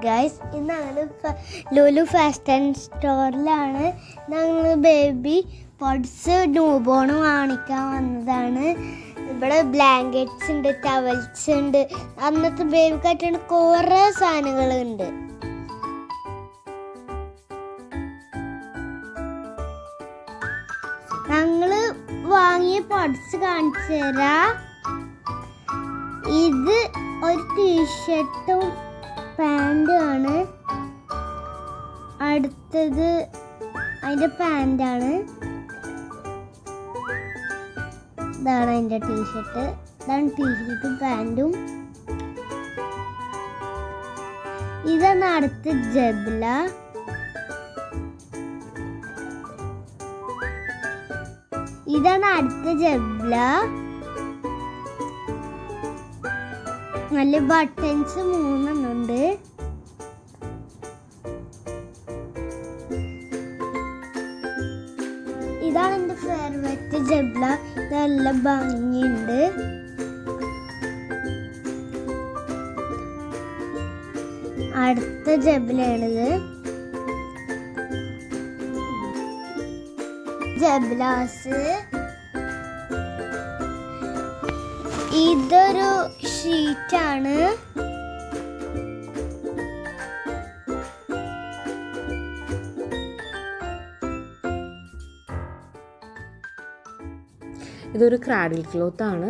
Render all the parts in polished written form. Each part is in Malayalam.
ഗൈസ് ഇന്ന് ഞങ്ങൾ ലുലു ഫാഷൻ സ്റ്റോറിലാണ്. ഞങ്ങൾ ബേബി പോഡ്സ് ന്യൂബോൺ വാങ്ങിക്കാൻ വന്നതാണ്. ഇവിടെ ബ്ലാങ്കറ്റ്സ് ഉണ്ട്, ടവൽസ് ഉണ്ട്, അന്നത്തെ ബേബിക്കായിട്ടുള്ള കുറേ സാധനങ്ങളുണ്ട്. ഞങ്ങൾ വാങ്ങിയ പോഡ്സ് കാണിച്ചു തരാം. ഇത് ഒരു ടീഷർട്ടും പാൻറ്റും ആണ്. അടുത്തത് അതിൻ്റെ പാൻറ്റാണ്. ഇതാണ് അതിൻ്റെ ടീഷർട്ട്. ഇതാണ് ടീഷർട്ടും പാൻറ്റും. ഇതാണ് അടുത്ത ജബ്ല. ഇതാണ് അടുത്ത ജബ്ല. നല്ല ബട്ടൺസ് 3 ഉണ്ട്. ഇതാണ് എൻ്റെ ഫേവറേറ്റ് ജബ്ല. നല്ല ഭംഗിയുണ്ട്. അടുത്ത ജബ്ലയാണിത്. ജബ്ലാസ്. ഇതൊരു ഷീറ്റാണ്. ഇതൊരു ക്രാഡിൽ ക്ലോത്താണ്.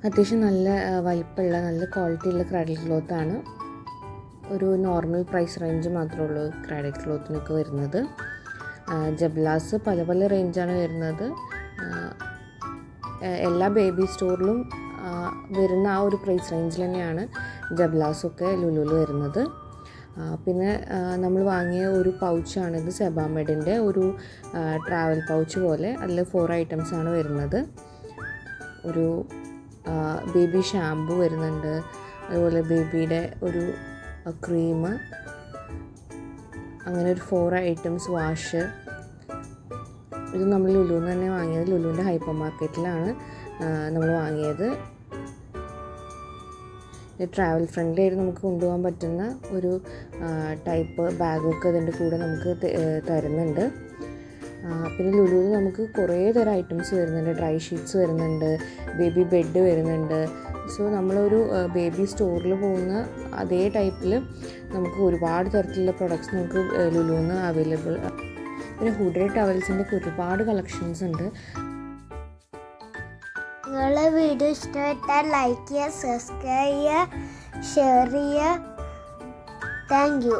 അത്യാവശ്യം നല്ല വലിപ്പമുള്ള നല്ല ക്വാളിറ്റിയുള്ള ക്രാഡിൽ ക്ലോത്താണ്. ഒരു നോർമൽ പ്രൈസ് റേഞ്ച് മാത്രമേ ഉള്ളൂ ക്രാഡിൽ ക്ലോത്തിനൊക്കെ വരുന്നത്. ജബ്ലാസ് പല പല റേഞ്ചാണ് വരുന്നത്. എല്ലാ ബേബി സ്റ്റോറിലും വരുന്ന ആ ഒരു പ്രൈസ് റേഞ്ചിൽ തന്നെയാണ് ജബ്ലാസൊക്കെ ലുലുവിൽ വരുന്നത്. പിന്നെ നമ്മൾ വാങ്ങിയ ഒരു പൗച്ചാണിത്. സെബാമെഡിൻ്റെ ഒരു ട്രാവൽ പൗച്ച് പോലെ. അതിൽ 4 items ആണ് വരുന്നത്. ഒരു ബേബി ഷാമ്പു വരുന്നുണ്ട്, അതുപോലെ ബേബിയുടെ ഒരു ക്രീം, അങ്ങനെ ഒരു 4 items വാഷ്. ഇത് നമ്മൾ ലുലുവിൽ തന്നെ വാങ്ങിയത്. ലുലുവിൻ്റെ ഹൈപ്പർ മാർക്കറ്റിലാണ് നമ്മൾ വാങ്ങിയത്. ഇത് ട്രാവൽ ഫ്രണ്ട്ലി ആയിട്ട് നമുക്ക് കൊണ്ടുപോകാൻ പറ്റുന്ന ഒരു ടൈപ്പ് ബാഗൊക്കെ അതിൻ്റെ കൂടെ നമുക്ക് തരുന്നുണ്ട്. പിന്നെ ലുലുവിൽ നമുക്ക് കുറേ തരം ഐറ്റംസ് വരുന്നുണ്ട്. ഡ്രൈ ഷീറ്റ്സ് വരുന്നുണ്ട്, ബേബി ബെഡ് വരുന്നുണ്ട്. സോ നമ്മളൊരു ബേബി സ്റ്റോറിൽ പോകുന്ന അതേ ടൈപ്പിൽ നമുക്ക് ഒരുപാട് തരത്തിലുള്ള പ്രൊഡക്ട്സ് നമുക്ക് ലുലുവിൽ നിന്ന് അവൈലബിൾ. പിന്നെ ഹുഡി ടവൽസിൻ്റെ ഒരുപാട് കളക്ഷൻസ് ഉണ്ട്. നിങ്ങളെ വീഡിയോ ഇഷ്ടപ്പെട്ടാൽ ലൈക്ക് ചെയ്യുക, സബ്സ്ക്രൈബ് ചെയ്യുക, ഷെയർ ചെയ്യുക. Thank you.